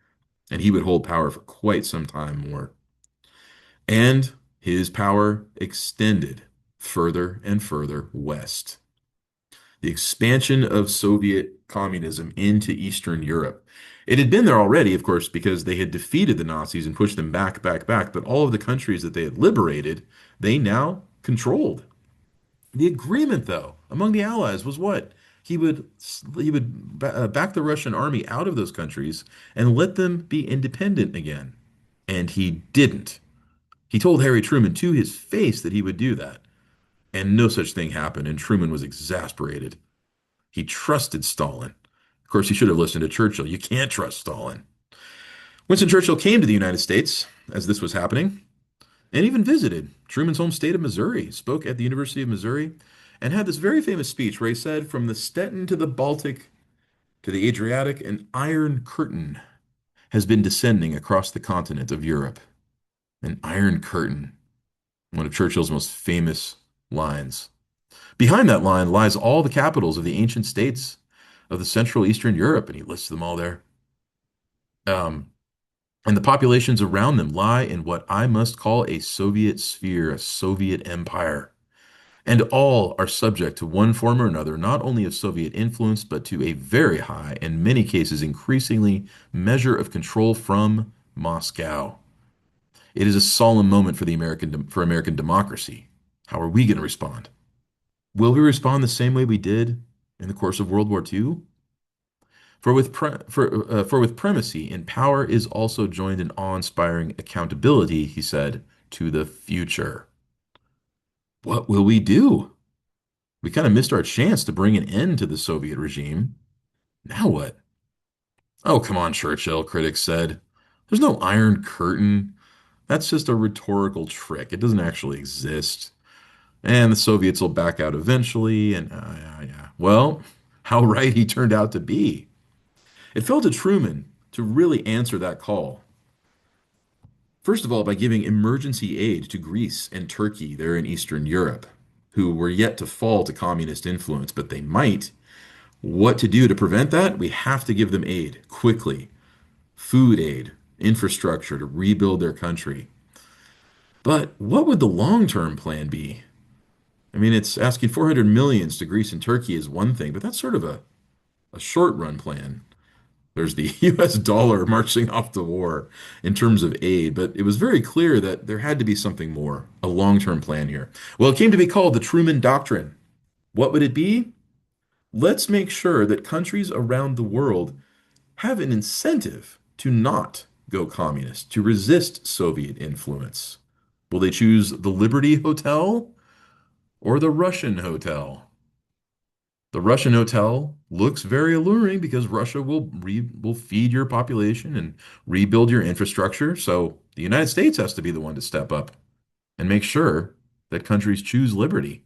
and he would hold power for quite some time more. And his power extended further and further west. The expansion of Soviet communism into Eastern Europe. It had been there already, of course, because they had defeated the Nazis and pushed them back, back, back. But all of the countries that they had liberated, they now controlled. The agreement, though, among the Allies was what? He would back the Russian army out of those countries and let them be independent again. And he didn't. He told Harry Truman to his face that he would do that. And no such thing happened, and Truman was exasperated. He trusted Stalin. Of course, he should have listened to Churchill. You can't trust Stalin. Winston Churchill came to the United States as this was happening and even visited Truman's home state of Missouri, spoke at the University of Missouri, and had this very famous speech where he said, "From the Stettin to the Baltic to the Adriatic, an iron curtain has been descending across the continent of Europe." An iron curtain, one of Churchill's most famous lines. Behind that line lies all the capitals of the ancient states of the Central Eastern Europe, and he lists them all there. Um, and the populations around them lie in what I must call a Soviet sphere, a Soviet empire. And all are subject to one form or another, not only of Soviet influence, but to a very high, in many cases increasingly, measure of control from Moscow. It is a solemn moment for American democracy. How are we going to respond? Will we respond the same way we did in the course of World War II? For with primacy in power is also joined an awe-inspiring accountability, he said, to the future. What will we do? We kind of missed our chance to bring an end to the Soviet regime. Now what? Oh, come on, Churchill, critics said. There's no Iron Curtain. That's just a rhetorical trick. It doesn't actually exist. And the Soviets will back out eventually. And yeah, yeah. Well, how right he turned out to be. It fell to Truman to really answer that call. First of all, by giving emergency aid to Greece and Turkey there in Eastern Europe, who were yet to fall to communist influence, but they might. What to do to prevent that? We have to give them aid quickly, food aid, infrastructure to rebuild their country. But what would the long-term plan be? I mean, it's asking 400 millions to Greece and Turkey is one thing, but that's sort of a short-run plan. There's the US dollar marching off to war in terms of aid, but it was very clear that there had to be something more, a long-term plan here. Well, it came to be called the Truman Doctrine. What would it be? Let's make sure that countries around the world have an incentive to not go communist, to resist Soviet influence. Will they choose the Liberty Hotel or the Russian Hotel? The Russian hotel looks very alluring because Russia will feed your population and rebuild your infrastructure. So the United States has to be the one to step up and make sure that countries choose liberty,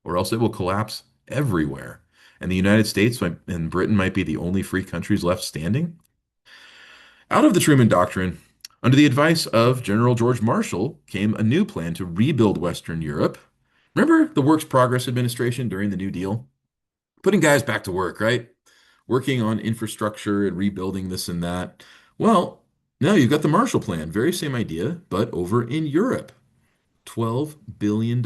or else it will collapse everywhere. And the United States and Britain might be the only free countries left standing. Out of the Truman Doctrine, under the advice of General George Marshall, came a new plan to rebuild Western Europe. Remember the Works Progress Administration during the New Deal? Putting guys back to work, right? Working on infrastructure and rebuilding this and that. Well, now you've got the Marshall Plan, very same idea, but over in Europe. $12 billion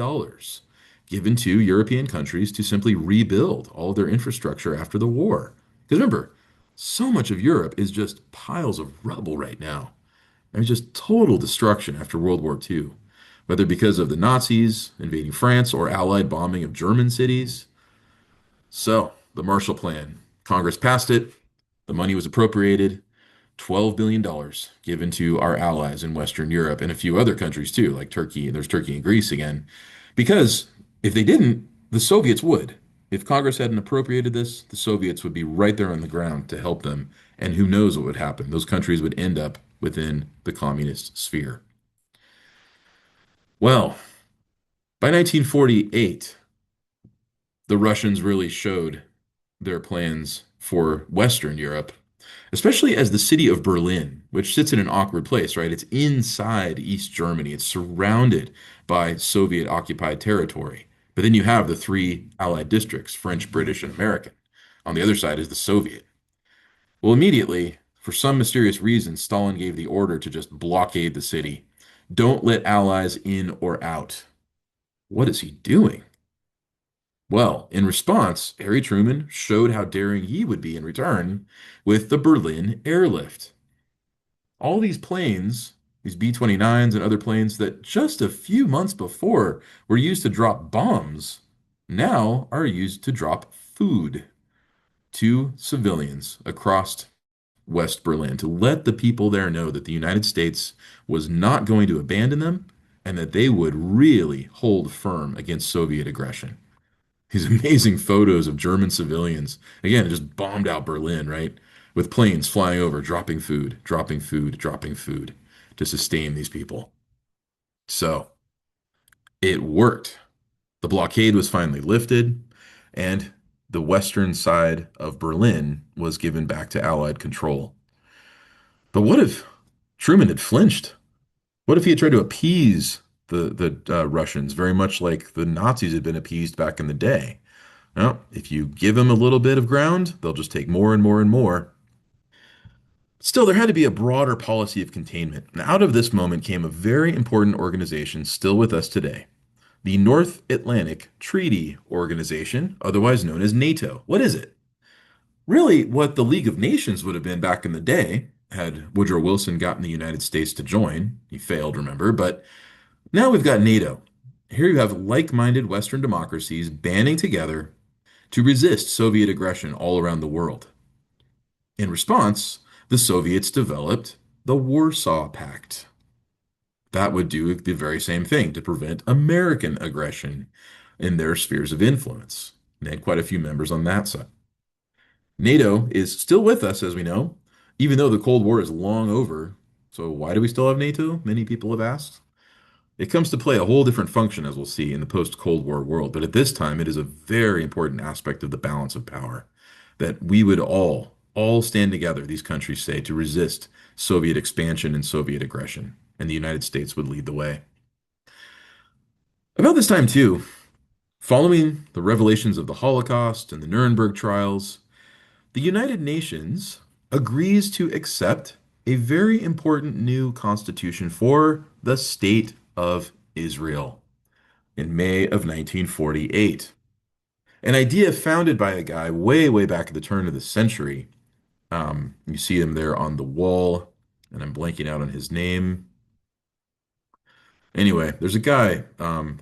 given to European countries to simply rebuild all of their infrastructure after the war. Because remember, so much of Europe is just piles of rubble right now. There's just total destruction after World War II, whether because of the Nazis invading France or Allied bombing of German cities. So, the Marshall Plan, Congress passed it, the money was appropriated, $12 billion given to our allies in Western Europe and a few other countries too, like Turkey. There's Turkey and Greece again. Because if they didn't, the Soviets would. If Congress hadn't appropriated this, the Soviets would be right there on the ground to help them. And who knows what would happen? Those countries would end up within the communist sphere. Well, by 1948, the Russians really showed their plans for Western Europe, especially as the city of Berlin, which sits in an awkward place, right? It's inside East Germany. It's surrounded by Soviet occupied territory. But then you have the three Allied districts, French, British, and American. On the other side is the Soviet. Well, immediately, for some mysterious reason, Stalin gave the order to just blockade the city. Don't let allies in or out. What is he doing? Well, in response, Harry Truman showed how daring he would be in return with the Berlin airlift. All these planes, these B-29s and other planes that just a few months before were used to drop bombs, now are used to drop food to civilians across West Berlin to let the people there know that the United States was not going to abandon them and that they would really hold firm against Soviet aggression. These amazing photos of German civilians, again, just bombed out Berlin, right? With planes flying over, dropping food, dropping food, dropping food to sustain these people. So it worked. The blockade was finally lifted, and the western side of Berlin was given back to Allied control. But what if Truman had flinched? What if he had tried to appease the Russians, very much like the Nazis had been appeased back in the day? Well, if you give them a little bit of ground, they'll just take more and more and more. Still, there had to be a broader policy of containment. And out of this moment came a very important organization still with us today, the North Atlantic Treaty Organization, otherwise known as NATO. What is it? Really, what the League of Nations would have been back in the day, had Woodrow Wilson gotten the United States to join. He failed, remember, but now we've got NATO. Here you have like-minded Western democracies banding together to resist Soviet aggression all around the world. In response, the Soviets developed the Warsaw Pact. That would do the very same thing to prevent American aggression. in their spheres of influence. They had quite a few members on that side. NATO is still with us, as we know, even though the Cold War is long over. So, why do we still have NATO? Many people have asked. It comes to play a whole different function, as we'll see in the post-Cold War world. But at this time, it is a very important aspect of the balance of power that we would all stand together, these countries say, to resist Soviet expansion and Soviet aggression. And the United States would lead the way. About this time, too, following the revelations of the Holocaust and the Nuremberg trials, the United Nations agrees to accept a very important new constitution for the state of Israel in May of 1948. An idea founded by a guy way, way back at the turn of the century. You see him there on the wall, and I'm blanking out on his name. Anyway, there's a guy,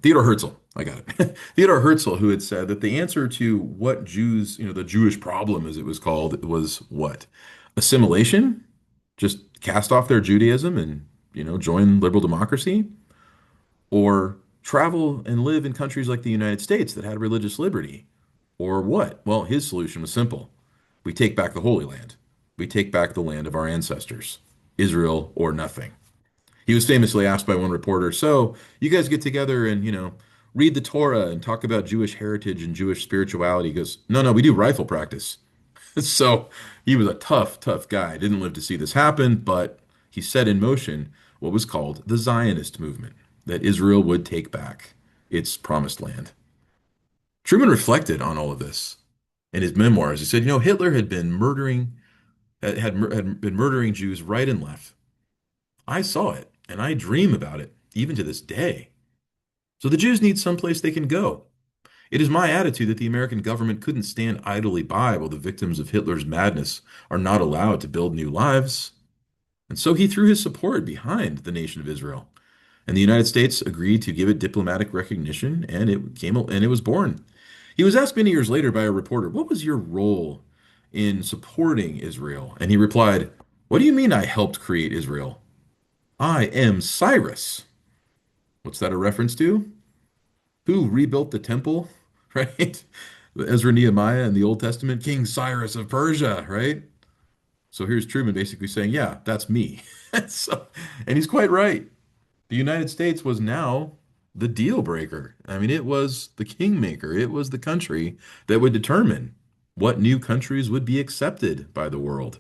Theodor Herzl. I got it. Theodor Herzl, who had said that the answer to what Jews, the Jewish problem, as it was called, was what? Assimilation? Just cast off their Judaism and, join liberal democracy? Or travel and live in countries like the United States that had religious liberty? Or what? Well, his solution was simple. We take back the Holy Land. We take back the land of our ancestors. Israel or nothing. He was famously asked by one reporter, "So, you guys get together and, read the Torah and talk about Jewish heritage and Jewish spirituality?" He goes, "No, no, we do rifle practice." So, he was a tough, tough guy. Didn't live to see this happen, but he set in motion what was called the Zionist movement, that Israel would take back its promised land. Truman reflected on all of this in his memoirs. He said, Hitler had been had been murdering Jews right and left. I saw it, and I dream about it, even to this day. So the Jews need someplace they can go. It is my attitude that the American government couldn't stand idly by while the victims of Hitler's madness are not allowed to build new lives. And so he threw his support behind the nation of Israel. And the United States agreed to give it diplomatic recognition, and it was born. He was asked many years later by a reporter, "What was your role in supporting Israel?" And he replied, "What do you mean I helped create Israel? I am Cyrus." What's that a reference to? Who rebuilt the temple, right? Ezra, Nehemiah in the Old Testament, King Cyrus of Persia, right? So here's Truman basically saying, yeah, that's me. So, and he's quite right. The United States was now the deal breaker. I mean, it was the kingmaker. It was the country that would determine what new countries would be accepted by the world.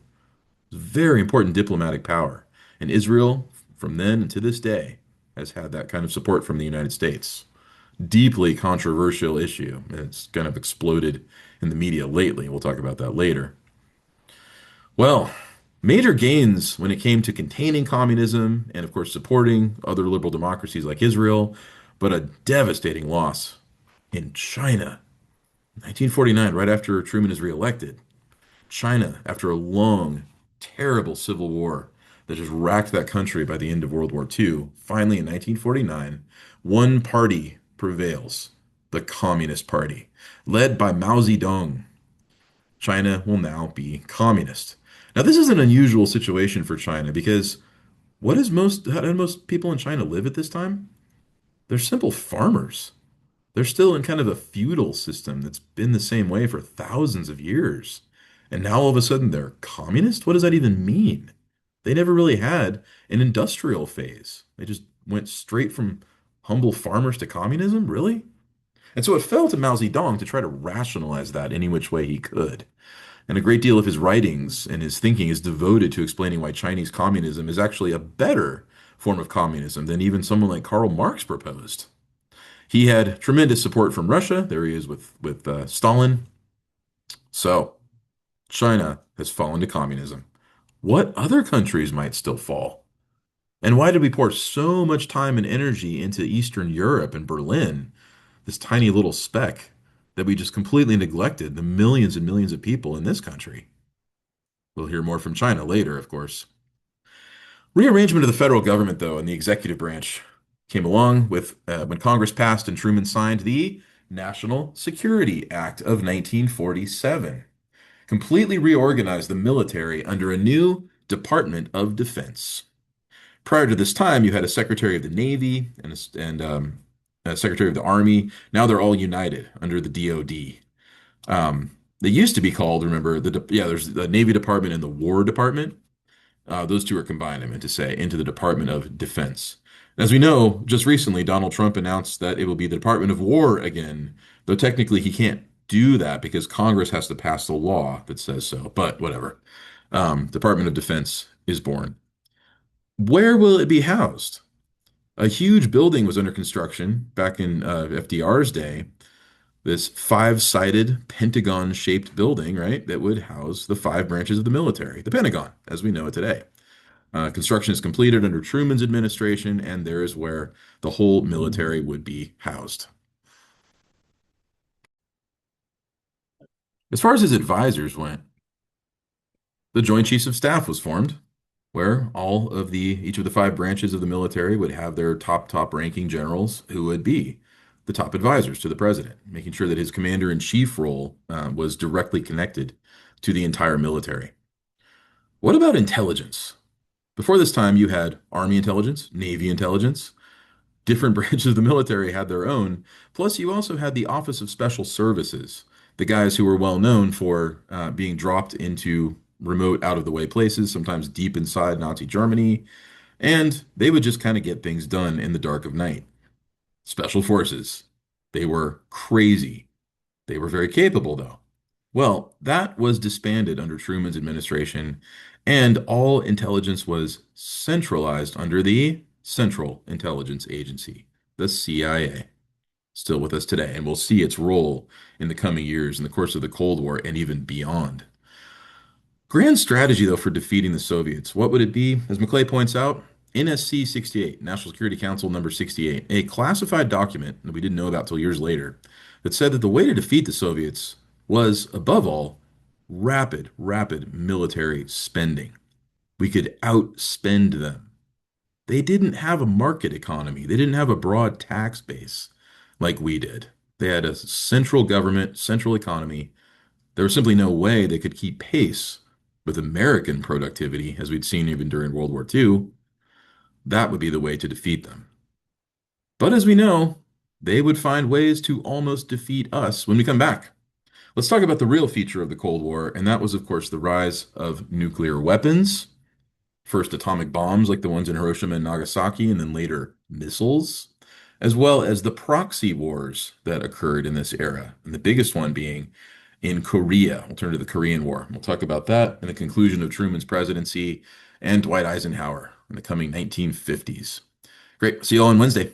Very important diplomatic power. And Israel, from then to this day, has had that kind of support from the United States. Deeply controversial issue. It's kind of exploded in the media lately. We'll talk about that later. Well, major gains when it came to containing communism and, of course, supporting other liberal democracies like Israel, but a devastating loss in China. 1949, right after Truman is reelected. China, after a long, terrible civil war that just racked that country by the end of World War II, finally in 1949, one party prevails, the Communist Party, led by Mao Zedong. China will now be communist. Now, this is an unusual situation for China because how do most people in China live at this time? They're simple farmers. They're still in kind of a feudal system that's been the same way for thousands of years. And now all of a sudden they're communist? What does that even mean? They never really had an industrial phase. They just went straight from humble farmers to communism, really? And so it fell to Mao Zedong to try to rationalize that any which way he could. And a great deal of his writings and his thinking is devoted to explaining why Chinese communism is actually a better form of communism than even someone like Karl Marx proposed. He had tremendous support from Russia. There he is with Stalin. So China has fallen to communism. What other countries might still fall? And why did we pour so much time and energy into Eastern Europe and Berlin, this tiny little speck, that we just completely neglected the millions and millions of people in this country? We'll hear more from China later, of course. Rearrangement of the federal government, though, and the executive branch came along with when Congress passed and Truman signed the National Security Act of 1947. Completely reorganized the military under a new Department of Defense. Prior to this time, you had a Secretary of the Navy and Secretary of the Army. Now they're all united under the DoD. They used to be called, remember, there's the Navy Department and the War Department. Those two are combined, I meant to say, into the Department of Defense. As we know, just recently, Donald Trump announced that it will be the Department of War again, though technically he can't do that because Congress has to pass the law that says so. But whatever. Department of Defense is born. Where will it be housed? A huge building was under construction back in FDR's day. This five-sided pentagon-shaped building, right, that would house the five branches of the military, the Pentagon, as we know it today. Construction is completed under Truman's administration, and there is where the whole military would be housed. As far as his advisors went, the Joint Chiefs of Staff was formed, where each of the five branches of the military would have their top ranking generals who would be the top advisors to the president, making sure that his commander in chief role was directly connected to the entire military. What about intelligence? Before this time, you had Army intelligence, Navy intelligence. Different branches of the military had their own. Plus, you also had the Office of Special Services, the guys who were well known for being dropped into remote, out of the way places, sometimes deep inside Nazi Germany, and they would just kind of get things done in the dark of night. Special Forces. They were crazy. They were very capable, though. Well, that was disbanded under Truman's administration, and all intelligence was centralized under the Central Intelligence Agency, the CIA. Still with us today, and we'll see its role in the coming years in the course of the Cold War and even beyond. Grand strategy, though, for defeating the Soviets. What would it be? As Maclay points out, NSC 68, National Security Council number 68, a classified document that we didn't know about till years later, that said that the way to defeat the Soviets was, above all, rapid military spending. We could outspend them. They didn't have a market economy. They didn't have a broad tax base like we did. They had a central government, central economy. There was simply no way they could keep pace with American productivity, as we'd seen even during World War II. That would be the way to defeat them. But as we know, they would find ways to almost defeat us when we come back. Let's talk about the real feature of the Cold War, and that was, of course, the rise of nuclear weapons. First atomic bombs like the ones in Hiroshima and Nagasaki, and then later missiles, as well as the proxy wars that occurred in this era. And the biggest one being in Korea. We'll turn to the Korean War. We'll talk about that and the conclusion of Truman's presidency and Dwight Eisenhower in the coming 1950s. Great. See you all on Wednesday.